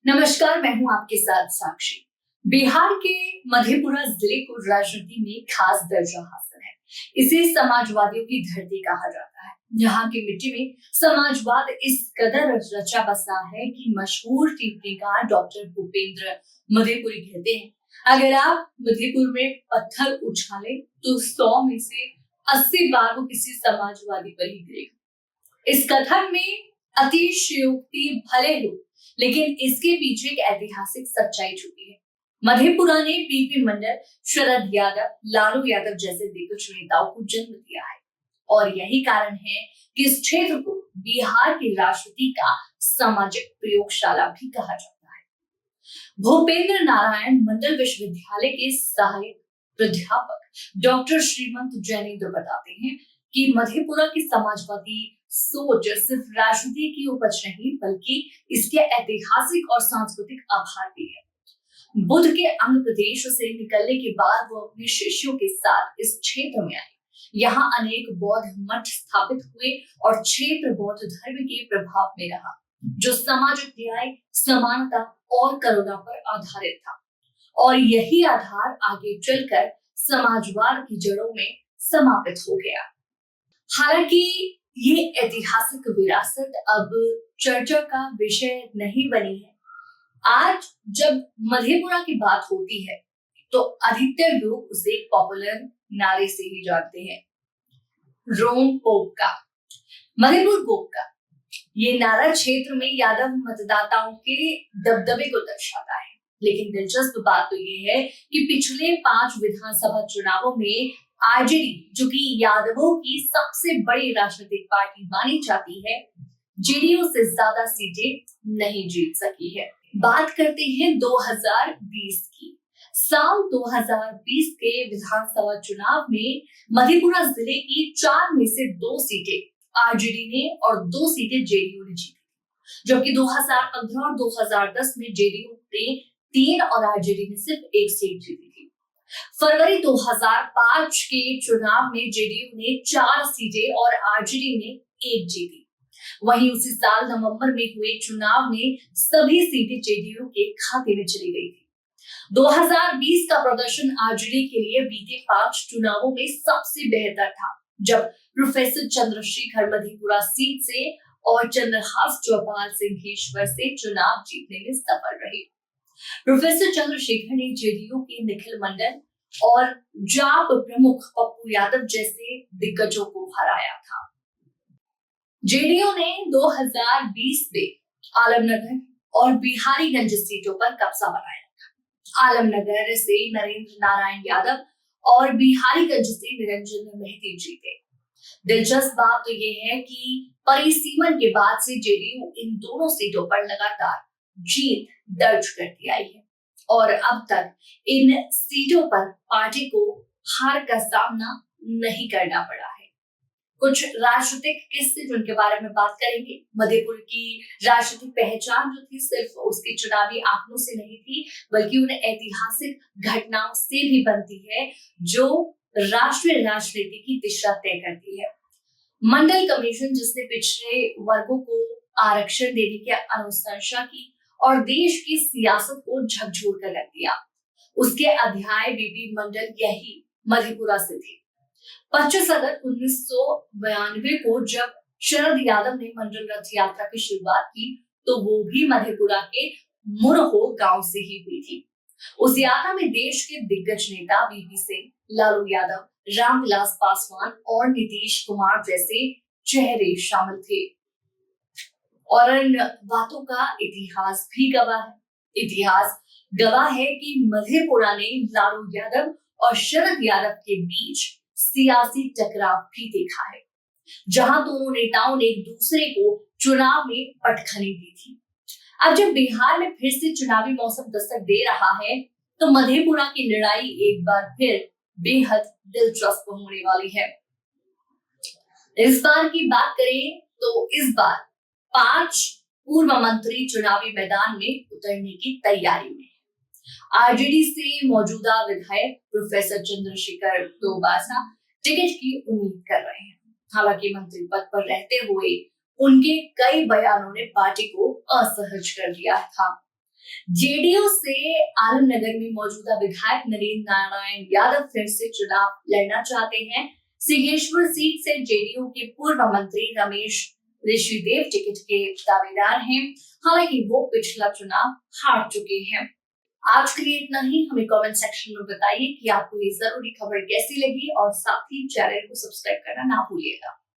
नमस्कार, मैं हूं आपके साथ साक्षी। बिहार के मधेपुरा जिले को राजनीति में खास दर्जा हासिल है। इसे समाजवादियों की धरती कहा जाता है। यहाँ की मिट्टी में समाजवाद इस कदर रचा बसा है कि मशहूर टीकाकार डॉक्टर भूपेंद्र मधेपुरी कहते हैं, अगर आप मधेपुर में पत्थर उछाले तो 100 में से 80 बार वो किसी समाजवादी पर ही गिरेगा। इस कथन में अतिशयोक्ति भले हो, लेकिन इसके पीछे एक ऐतिहासिक सच्चाई छुपी है। मधेपुरा ने बीपी मंडल, शरद यादव, लालू यादव जैसे दिग्गज नेताओं को जन्म दिया है और यही कारण है कि इस क्षेत्र को बिहार की राजनीति का सामाजिक प्रयोगशाला भी कहा जाता है। भूपेंद्र नारायण मंडल विश्वविद्यालय के सहायक प्राध्यापक डॉक्टर श्रीमंत जैनेन्द्र बताते हैं कि मधेपुरा की समाजवादी सोच सिर्फ राजनीति की उपज नहीं बल्कि इसके ऐतिहासिक और सांस्कृतिक आधार भी है। बुद्ध के अंग प्रदेश से निकलने के बाद वो अपने शिष्यों के साथ इस क्षेत्र में आए। यहाँ अनेक बौद्ध मठ स्थापित हुए और क्षेत्र बौद्ध धर्म के प्रभाव में रहा, जो सामाजिक न्याय, समानता और करुणा पर आधारित था। और यही आधार आगे चलकर समाजवाद की जड़ों में समापित हो गया। हालांकि ये ऐतिहासिक विरासत अब चर्चा का विषय नहीं बनी है। आज जब मधेपुरा की बात होती है तो अधिकतर लोग उसे एक पॉपुलर नारे से ही जानते हैं, रोम पोप का, मधेपुर गोप का। ये नारा क्षेत्र में यादव मतदाताओं के दबदबे को दर्शाता है। लेकिन दिलचस्प बात तो ये है कि पिछले 5 विधानसभा चुनावों में आरजेडी, जो कि यादवों की सबसे बड़ी राजनीतिक पार्टी मानी जाती है, जेडीयू से ज्यादा सीटें नहीं जीत सकी है। बात करते हैं 2020 की। साल 2020 के विधानसभा चुनाव में मधेपुरा जिले की 4 में से 2 सीटें आरजेडी ने और 2 सीटें जेडीयू ने जीती, जबकि 2015 और 2010 में जेडीयू ने 3 और आरजेडी ने सिर्फ 1 सीट जीती थी। फरवरी 2005 के चुनाव में जेडीयू ने 4 सीटें और आरजेडी ने 1 जीती। वहीं उसी साल नवंबर में हुए चुनाव में सभी सीटें जेडीयू के खाते में चली गई थी। 2020 का प्रदर्शन आरजेडी के लिए बीते 5 चुनावों में सबसे बेहतर था, जब प्रोफेसर चंद्रशेखर मधेपुरा सीट से और चंद्रहास चौपाल सिंहेश्वर से चुनाव जीतने में सफल रहे। प्रोफेसर चंद्रशेखर ने जेडीयू के निखिल मंडल और जाप प्रमुख पप्पू यादव जैसे दिग्गजों को हराया था। जेडीयू ने 2020 में आलमनगर और बिहारीगंज सीटों पर कब्जा बनाया था। आलमनगर से नरेंद्र नारायण यादव और बिहारीगंज से निरंजन मेहती जीते। दिलचस्प बात तो ये है कि परिसीमन के बाद से जेडीयू इन दोनों सीटों पर लगातार जीत दर्ज करती आई है और अब तक इन सीटों पर पार्टी को हार का सामना नहीं करना पड़ा है। कुछ राजनीतिक किस्से जिनके बारे में बात करेंगे। मधेपुर की राजनीतिक पहचान जो थी सिर्फ उसके चुनावी आंकड़ों से नहीं थी, बल्कि उन ऐतिहासिक घटनाओं से भी बनती है जो राष्ट्रीय राजनीति की दिशा तय करती है। मंडल कमीशन, जिसने पिछड़े वर्गों को आरक्षण देने की अनुशंसा की और देश की सियासत को झकझोर कर रख दिया, उसके अध्याय बीपी मंडल यही मधेपुरा से थे। 25 अगस्त 1992 को जब शरद यादव ने मंडल रथ यात्रा की शुरुआत की तो वो भी मधेपुरा के मुरहो गांव से ही हुई थी। उस यात्रा में देश के दिग्गज नेता वीपी सिंह, लालू यादव, रामविलास पासवान और नीतीश कुमार जैसे चेहरे शामिल थे और इन बातों का इतिहास भी गवाह है। इतिहास गवाह है कि मधेपुरा ने लालू यादव और शरद यादव के बीच सियासी टकराव भी देखा है, जहां दोनों नेताओं ने एक दूसरे को चुनाव में पटखनी दी थी। अब जब बिहार में फिर से चुनावी मौसम दस्तक दे रहा है तो मधेपुरा की लड़ाई एक बार फिर बेहद दिलचस्प होने वाली है। इस बार की बात करें तो इस बार 5 पूर्व मंत्री चुनावी मैदान में उतरने की तैयारी में है। आरजेडी से मौजूदा विधायक प्रोफेसर चंद्रशेखर दोबासा टिकट की उम्मीद कर रहे हैं। हालांकि मंत्री पद पर रहते हुए उनके कई बयानों ने पार्टी को असहज कर दिया था। जेडीयू से आलमनगर में मौजूदा विधायक नरेंद्र नारायण यादव फिर से चुनाव लड़ना चाहते हैं। सिंहेश्वर सीट से जेडीयू के पूर्व मंत्री रमेश ऋषिदेव टिकट के दावेदार हैं। हालांकि वो पिछला चुनाव हार चुके हैं। आज के लिए इतना ही। हमें कमेंट सेक्शन में बताइए कि आपको ये जरूरी खबर कैसी लगी और साथ ही चैनल को सब्सक्राइब करना ना भूलिएगा।